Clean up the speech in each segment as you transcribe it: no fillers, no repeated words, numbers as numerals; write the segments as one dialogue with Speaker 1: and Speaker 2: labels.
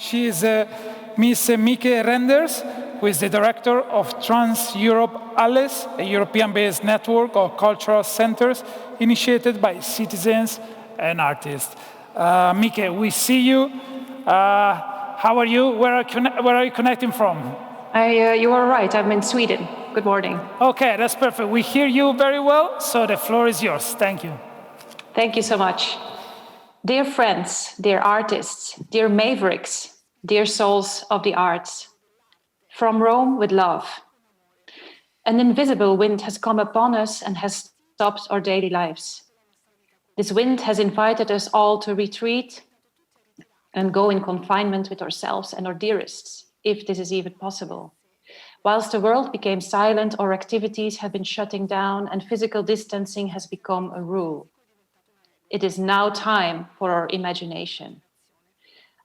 Speaker 1: She is Miss Mieke Renders, who is the director of Trans-Europe ALES, a European-based network of cultural centers initiated by citizens and artists. Mieke, we see you. How are you? Where are you connecting from?
Speaker 2: You are right. I'm in Sweden. Good morning.
Speaker 1: Okay, that's perfect. We hear you very well, so the floor is yours. Thank you.
Speaker 2: Thank you so much. Dear friends, dear artists, dear mavericks, dear souls of the arts, from Rome with love. An invisible wind has come upon us and has stopped our daily lives. This wind has invited us all to retreat and go in confinement with ourselves and our dearests, if this is even possible. Whilst the world became silent, our activities have been shutting down and physical distancing has become a rule. It is now time for our imagination.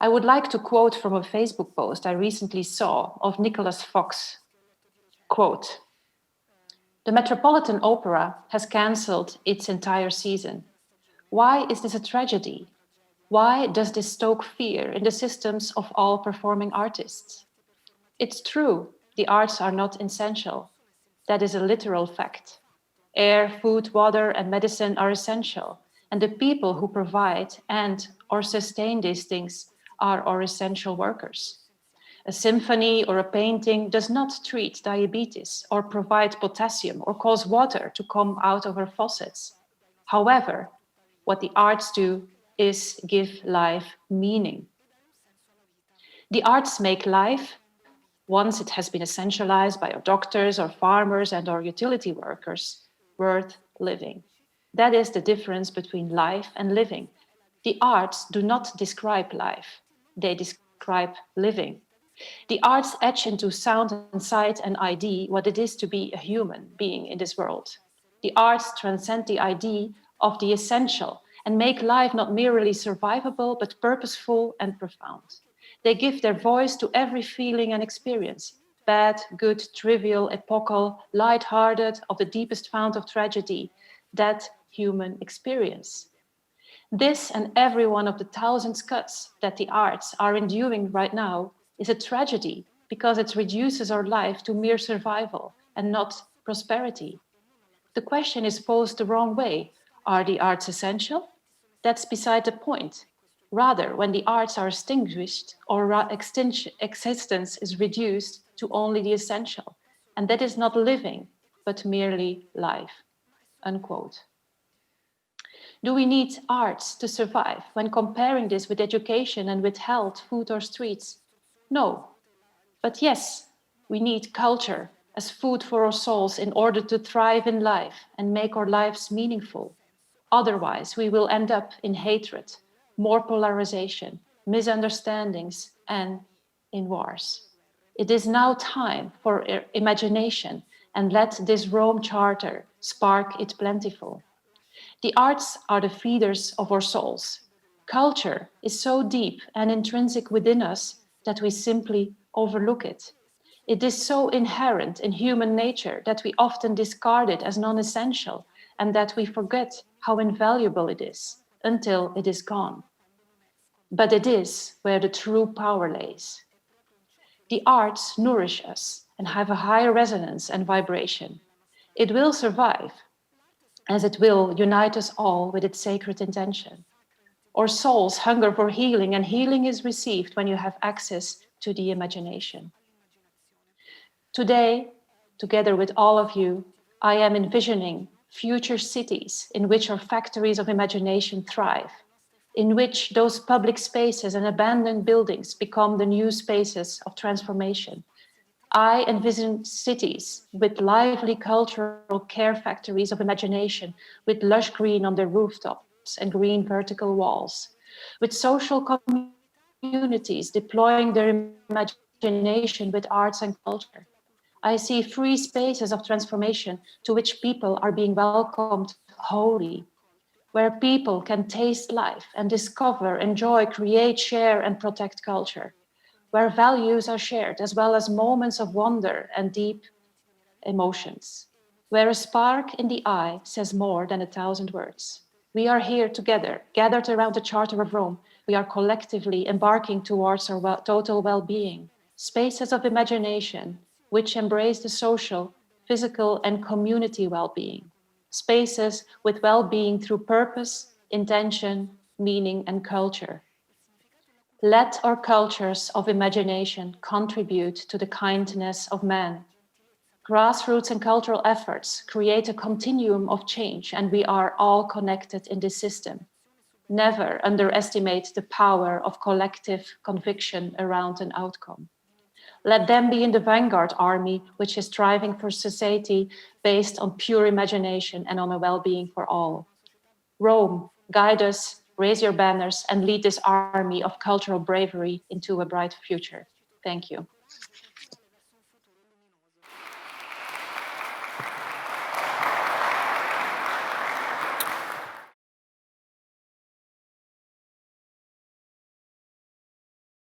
Speaker 2: I would like to quote from a Facebook post I recently saw of Nicholas Fox. Quote, "The Metropolitan Opera has cancelled its entire season. Why is this a tragedy? Why does this stoke fear in the systems of all performing artists? It's true, the arts are not essential. That is a literal fact. Air, food, water, and medicine are essential, and the people who provide and or sustain these things are our essential workers. A symphony or a painting does not treat diabetes or provide potassium or cause water to come out of our faucets. However, what the arts do is give life meaning. The arts make life, once it has been essentialized by our doctors, our farmers, and our utility workers, worth living. That is the difference between life and living. The arts do not describe life, they describe living. The arts etch into sound and sight and ID what it is to be a human being in this world. The arts transcend the idea of the essential and make life not merely survivable, but purposeful and profound. They give their voice to every feeling and experience, bad, good, trivial, epochal, light-hearted, of the deepest fount of tragedy, that human experience. This and every one of the thousands cuts that the arts are enduring right now is a tragedy because it reduces our life to mere survival and not prosperity. The question is posed the wrong way. Are the arts essential? That's beside the point. Rather, when the arts are extinguished or existence is reduced to only the essential, and that is not living, but merely life." Unquote. Do we need arts to survive when comparing this with education and with health, food, or streets? No. But yes, we need culture as food for our souls in order to thrive in life and make our lives meaningful. Otherwise, we will end up in hatred, more polarization, misunderstandings, and in wars. It is now time for imagination, and let this Rome Charter spark it plentiful. The arts are the feeders of our souls. Culture is so deep and intrinsic within us that we simply overlook it. It is so inherent in human nature that we often discard it as non-essential and that we forget how invaluable it is until it is gone. But it is where the true power lays. The arts nourish us and have a high resonance and vibration. It will survive, as it will unite us all with its sacred intention. Our souls hunger for healing, and healing is received when you have access to the imagination. Today, together with all of you, I am envisioning future cities in which our factories of imagination thrive, in which those public spaces and abandoned buildings become the new spaces of transformation. I envision cities with lively cultural care factories of imagination, with lush green on their rooftops and green vertical walls, with social communities deploying their imagination with arts and culture. I see free spaces of transformation to which people are being welcomed wholly, where people can taste life and discover, enjoy, create, share, and protect culture, where values are shared as well as moments of wonder and deep emotions, where a spark in the eye says more than 1,000 words. We are here together, gathered around the Charter of Rome. We are collectively embarking towards our total well-being, spaces of imagination, which embrace the social, physical, and community well-being, spaces with well-being through purpose, intention, meaning, and culture. Let our cultures of imagination contribute to the kindness of man. Grassroots and cultural efforts create a continuum of change, and we are all connected in this system. Never underestimate the power of collective conviction around an outcome. Let them be in the vanguard army, which is striving for society based on pure imagination and on a well-being for all. Rome, guide us, raise your banners, and lead this army of cultural bravery into a bright future. Thank you.